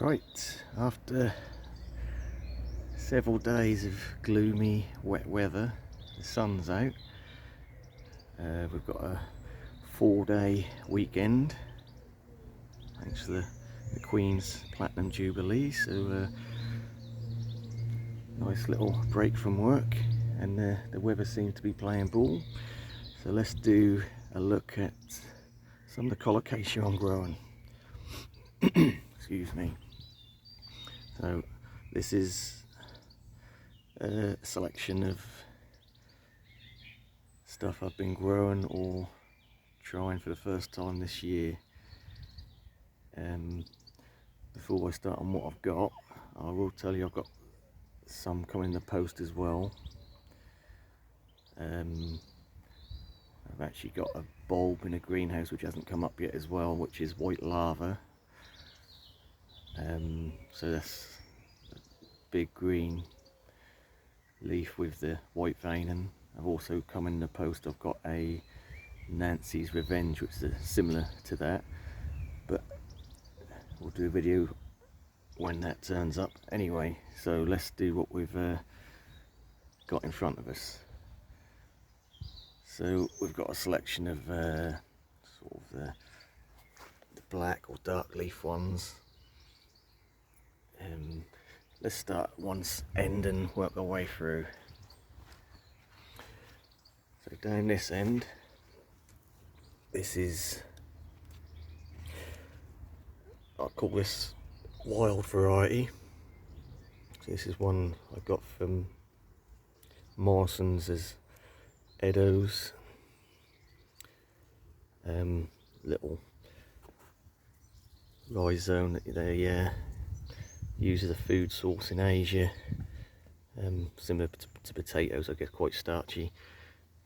Right, after several days of gloomy, wet weather, the sun's out. We've got a 4-day weekend, thanks to the Queen's Platinum Jubilee. So, nice little break from work, and the weather seems to be playing ball. So let's do a look at some of the Colocasia I'm growing. Excuse me. So this is a selection of stuff I've been growing or trying for the first time this year. Before I start on what I've got, I will tell you I've got some coming in the post as well. I've actually got a bulb in a greenhouse which hasn't come up yet as well, which is white lava. So that's a big green leaf with the white vein, and I've also come in the post, I've got a Nancy's Revenge, which is similar to that, but we'll do a video when that turns up. Anyway, so let's do what we've got in front of us. So we've got a selection of sort of the black or dark leaf ones. Let's start at one end and work our way through. So down this end, this is, I call this wild variety. So this is one I got from Morrison's as Edo's. Little rhizome that they use as a food source in Asia, similar to potatoes, I guess, quite starchy.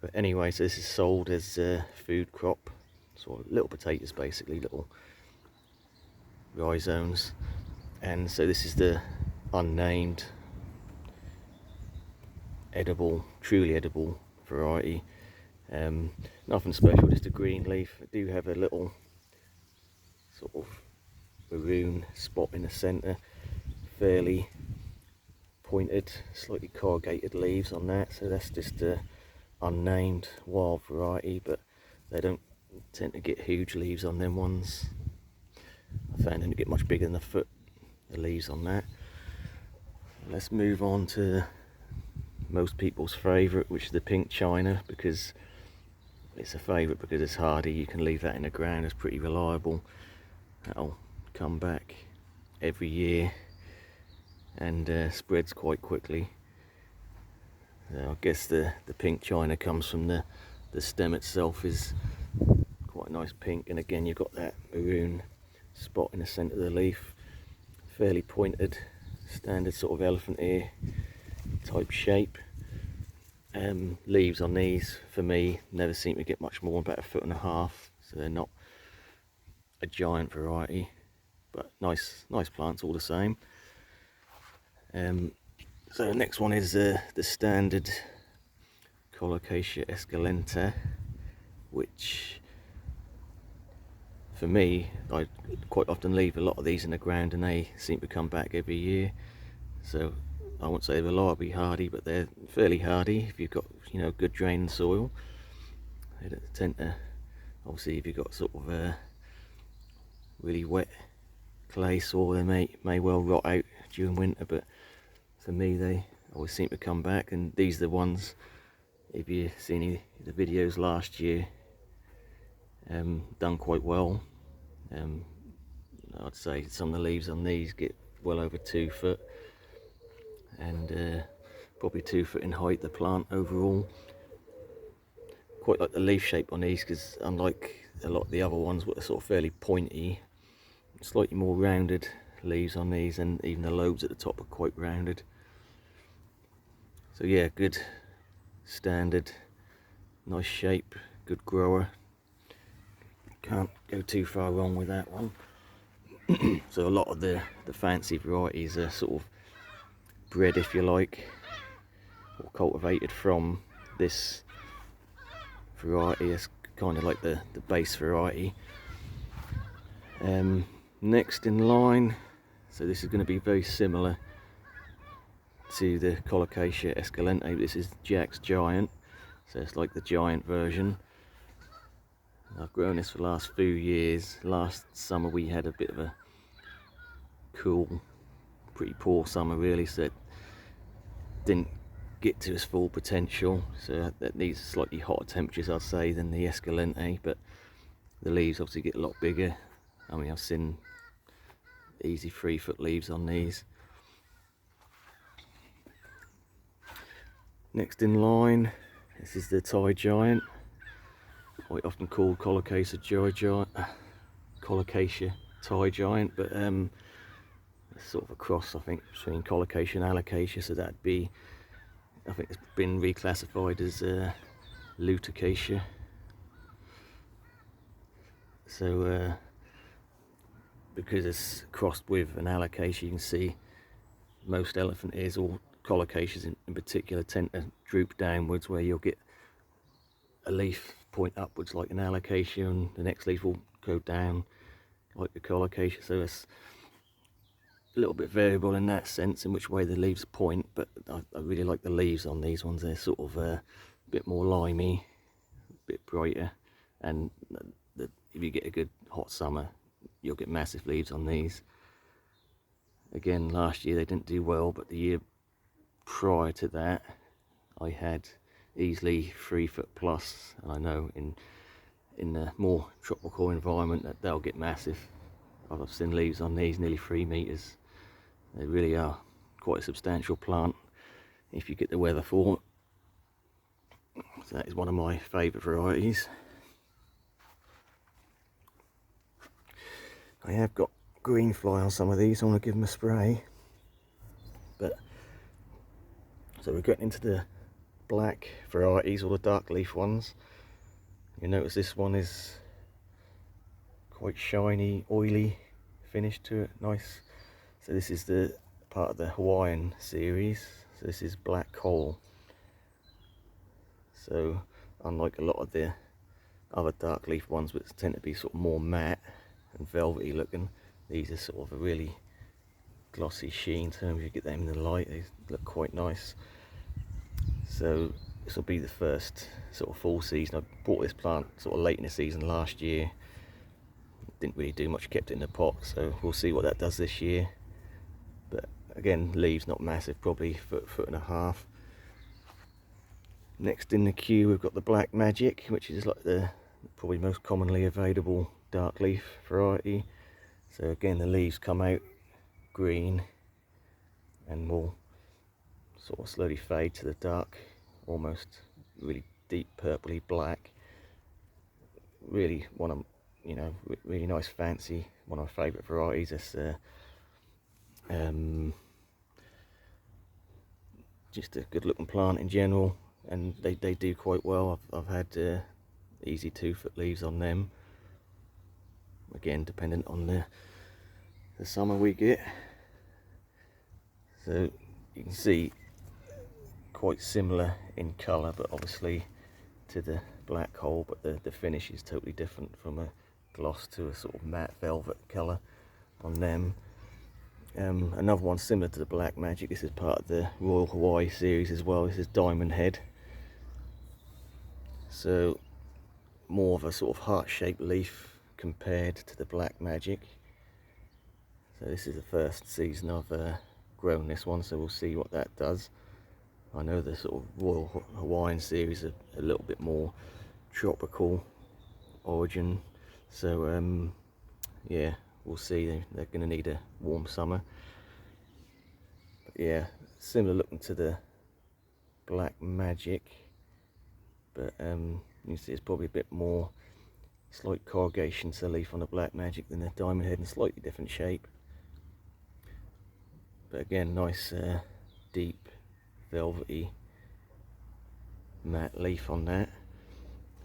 But anyway, so this is sold as a food crop, sort of little potatoes basically, little rhizomes. And so this is the unnamed edible, truly edible variety. Nothing special, just a green leaf. I do have a little sort of maroon spot in the centre, fairly pointed, slightly corrugated leaves on that. So that's just a unnamed wild variety, but they don't tend to get huge leaves on them ones. I found them to get much bigger than a foot, the leaves on that. Let's move on to most people's favourite, which is the pink China, because it's a favourite because it's hardy. You can leave that in the ground, it's pretty reliable. That'll come back every year and spreads quite quickly. So I guess the pink China comes from the stem itself is quite a nice pink, and again you've got that maroon spot in the centre of the leaf, fairly pointed, standard sort of elephant ear type shape. Leaves on these for me never seem to get much more than about 1.5 feet, so they're not a giant variety, but nice plants all the same. So the next one is the standard Colocasia esculenta, which for me, I quite often leave a lot of these in the ground and they seem to come back every year. So I won't say they're reliably hardy, but they're fairly hardy if you've got, you know, good draining soil. They don't tend to, obviously if you've got sort of a really wet clay soil, they may well rot out during winter, but for me they always seem to come back. And these are the ones, if you've seen the videos last year, done quite well. I'd say some of the leaves on these get well over 2 foot, and probably 2 foot in height, the plant overall. Quite like the leaf shape on these, because unlike a lot of the other ones, which are sort of fairly pointy, slightly more rounded leaves on these, and even the lobes at the top are quite rounded. So yeah, good standard, nice shape, good grower. Can't go too far wrong with that one. So a lot of the fancy varieties are sort of bred, if you like, or cultivated from this variety. It's kind of like the base variety. Next in line, So this is going to be very similar to the Colocasia Escalente. This is Jack's Giant, so it's like the giant version. I've grown this for the last few years. Last summer we had a bit of a cool, pretty poor summer really, so it didn't get to its full potential, so that needs slightly hotter temperatures I'd say than the Escalente, but the leaves obviously get a lot bigger. I mean, I've seen easy 3-foot leaves on these. Next in line, this is the Thai Giant, quite often called Colocasia Thai Giant, but it's sort of a cross I think between Colocasia and Alocasia, so that'd be, I think it's been reclassified as Lutecasia. So because it's crossed with an Alocasia, you can see most elephant ears, or Colocasias in particular, tend to droop downwards, where you'll get a leaf point upwards like an Alocasia and the next leaf will go down like the Colocasia. So it's a little bit variable in that sense, in which way the leaves point, but I really like the leaves on these ones. They're sort of a bit more limey, a bit brighter, and if you get a good hot summer you'll get massive leaves on these. Again, last year they didn't do well, but the year prior to that I had easily 3-foot plus, and I know in a more tropical environment that they'll get massive. I've seen leaves on these nearly 3 meters. They really are quite a substantial plant if you get the weather for it. So that is one of my favourite varieties. I have got green fly on some of these, so I want to give them a spray. But so we're getting into the black varieties, or the dark leaf ones. You notice this one is quite shiny, oily finish to it, nice. So this is the part of the Hawaiian series. So this is black coal. So unlike a lot of the other dark leaf ones, which tend to be sort of more matte and velvety looking, these are sort of a really glossy sheen. So if you get them in the light, they look quite nice. So this will be the first sort of full season. I bought this plant sort of late in the season last year. Didn't really do much, kept it in the pot, so we'll see what that does this year. But again, leaves not massive, probably foot and a half. Next in the queue we've got the Black Magic, which is like the probably most commonly available dark leaf variety. So again, the leaves come out green and will sort of slowly fade to the dark, almost really deep purpley black. Really one of, you know, really nice, fancy, one of my favourite varieties. It's just a good looking plant in general, and they do quite well. I've had easy 2-foot leaves on them, again dependent on the summer we get. So you can see quite similar in colour, but obviously to the black coal, but the finish is totally different, from a gloss to a sort of matte velvet colour on them. Another one similar to the Black Magic, this is part of the Royal Hawaii series as well. This is Diamond Head, so more of a sort of heart-shaped leaf compared to the Black Magic. So this is the first season I've grown this one, so we'll see what that does. I know the sort of Royal Hawaiian series are a little bit more tropical origin, so yeah, we'll see. They're going to need a warm summer. But yeah, similar looking to the Black Magic, but you can see it's probably a bit more slight corrugation to the leaf on the Black Magic than the Diamond Head, and slightly different shape. But again, nice deep velvety matte leaf on that.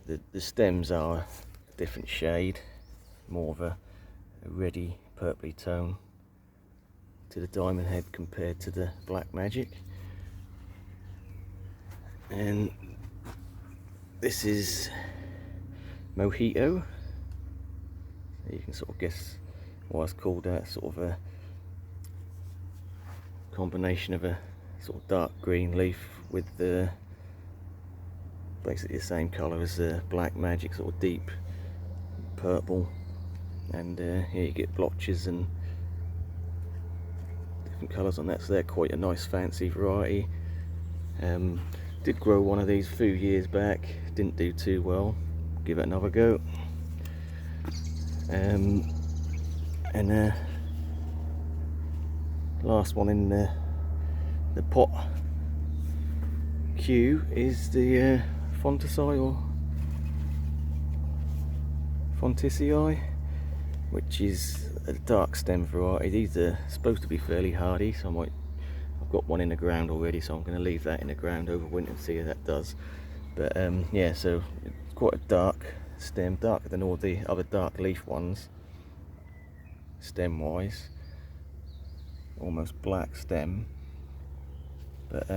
The stems are a different shade, more of a reddy purpley tone to the Diamond Head compared to the Black Magic. And this is Mojito. You can sort of guess why it's called that. Sort of a combination of a sort of dark green leaf with the basically the same colour as the Black Magic, sort of deep purple, and here you get blotches and different colours on that, so they're quite a nice fancy variety. Did grow one of these a few years back, didn't do too well, give it another go. And last one in the pot queue is the Fontisii or Fontisii, which is a dark stem variety. These are supposed to be fairly hardy, so I've got one in the ground already, so I'm going to leave that in the ground over winter and see how that does. But yeah, so it's quite a dark stem, darker than all the other dark leaf ones stem wise, almost black stem. But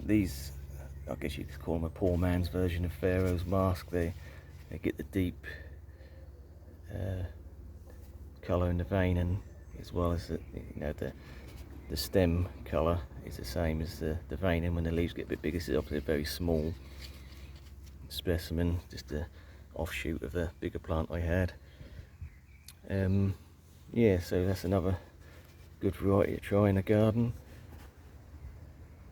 these, I guess you could call them a poor man's version of Pharaoh's mask. They get the deep colour in the vein, and as well as the stem colour is the same as the vein, and when the leaves get a bit bigger, it's obviously a very small specimen, just a offshoot of a bigger plant I had. Yeah, so that's another good variety to try in a garden.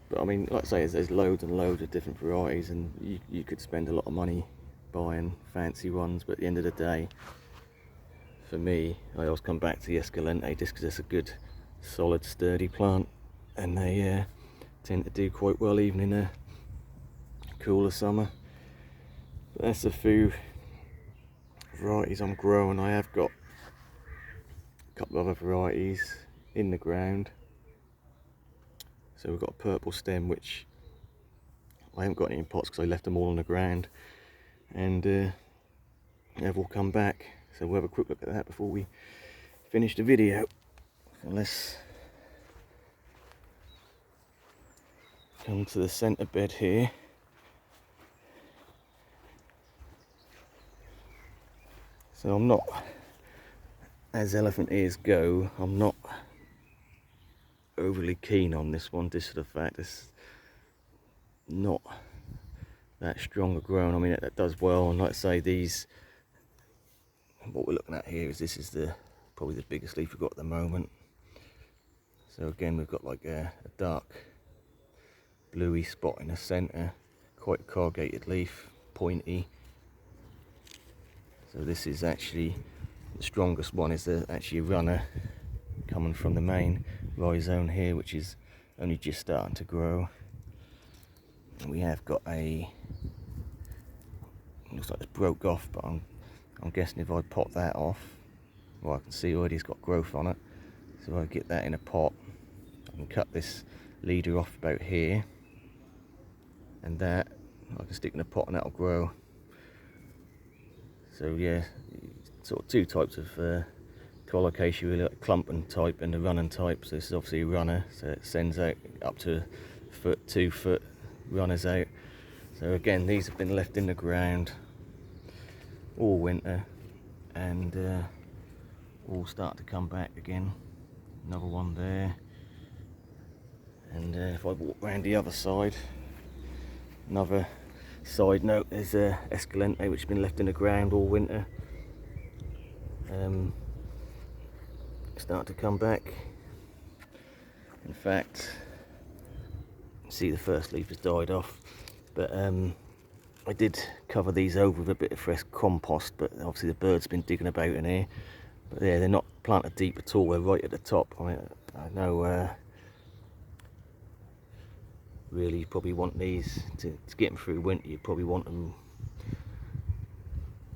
But I mean, like I say, there's loads and loads of different varieties, and you could spend a lot of money buying fancy ones, but at the end of the day, for me, I always come back to the Escalente just because it's a good, solid, sturdy plant, and they tend to do quite well even in a cooler summer. But that's a few varieties I'm growing. I have got a couple of other varieties in the ground. So we've got a purple stem, which I haven't got any in pots because I left them all on the ground, and they've all come back. So we'll have a quick look at that before we finish the video. So let's come to the centre bed here. So I'm not, as elephant ears go, I'm not overly keen on this one, just for the fact it's not that strong a grown. I mean, that does well, and like I say, these, what we're looking at here is, this is probably the biggest leaf we've got at the moment. So again, we've got like a dark bluey spot in the centre, quite a corrugated leaf, pointy. So this is actually the strongest one, is actually a runner coming from the main rhizome here, which is only just starting to grow. And we have got looks like it's broke off, but I'm guessing if I pop that off, well, I can see already it's got growth on it. So if I get that in a pot, I can cut this leader off about here, and that I can stick in a pot and that'll grow. So yeah, sort of two types of Colocasia, really, like clumping type and the running type. So this is obviously a runner, so it sends out up to a foot, 2 foot runners out. So again, these have been left in the ground all winter, and all start to come back again. Another one there, and if I walk around the other side, another side note, there's Escalente, which has been left in the ground all winter. Start to come back. In fact, see the first leaf has died off, but I did cover these over with a bit of fresh compost, but obviously the birds been digging about in here. But yeah, they're not planted deep at all, they're right at the top. I mean, I know really you probably want these to get them through winter. You probably want them,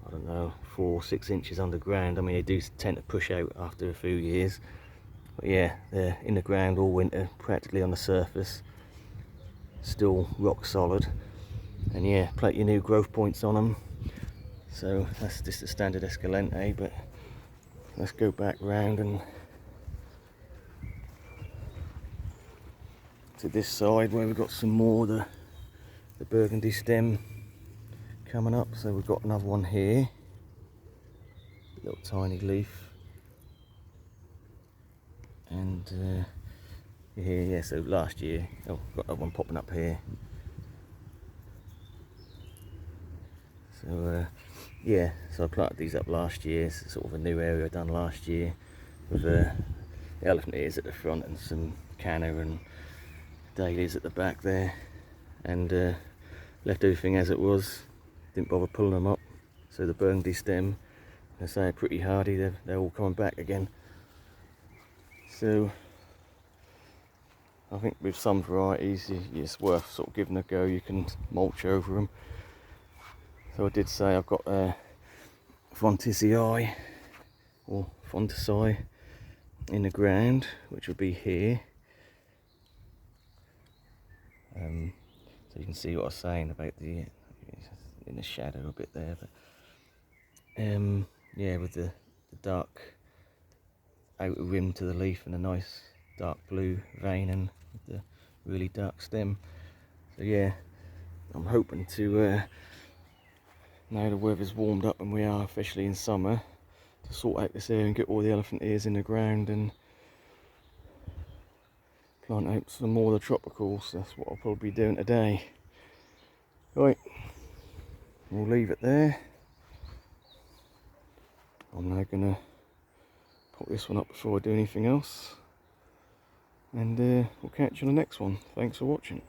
I don't know, 4 or 6 inches underground. I mean, they do tend to push out after a few years, but yeah, they're in the ground all winter, practically on the surface, still rock solid. And yeah, plenty of new growth points on them. So that's just a standard Escalente, but let's go back round and to this side where we've got some more the burgundy stem coming up. So we've got another one here, little tiny leaf, and here. Yeah, so last year, oh, got that one popping up here. So yeah, so I planted these up last year. It's sort of a new area I done last year with the elephant ears at the front and some canna and dahlias at the back there, and left everything as it was. Didn't bother pulling them up. So the burgundy stem, I say, are pretty hardy. They're all coming back again. So I think with some varieties, it's worth sort of giving a go. You can mulch over them. So I did say I've got Fontisii or Fontisii in the ground, which will be here. So you can see what I was saying about the in the shadow a bit there, but yeah, with the dark outer rim to the leaf and a nice dark blue vein and the really dark stem. So yeah, I'm hoping to now the weather's warmed up and we are officially in summer, to sort out this area and get all the elephant ears in the ground and plant out some more of the tropicals. That's what I'll probably be doing today. Right, we'll leave it there. I'm now gonna pop this one up before I do anything else, and we'll catch you on the next one. Thanks for watching.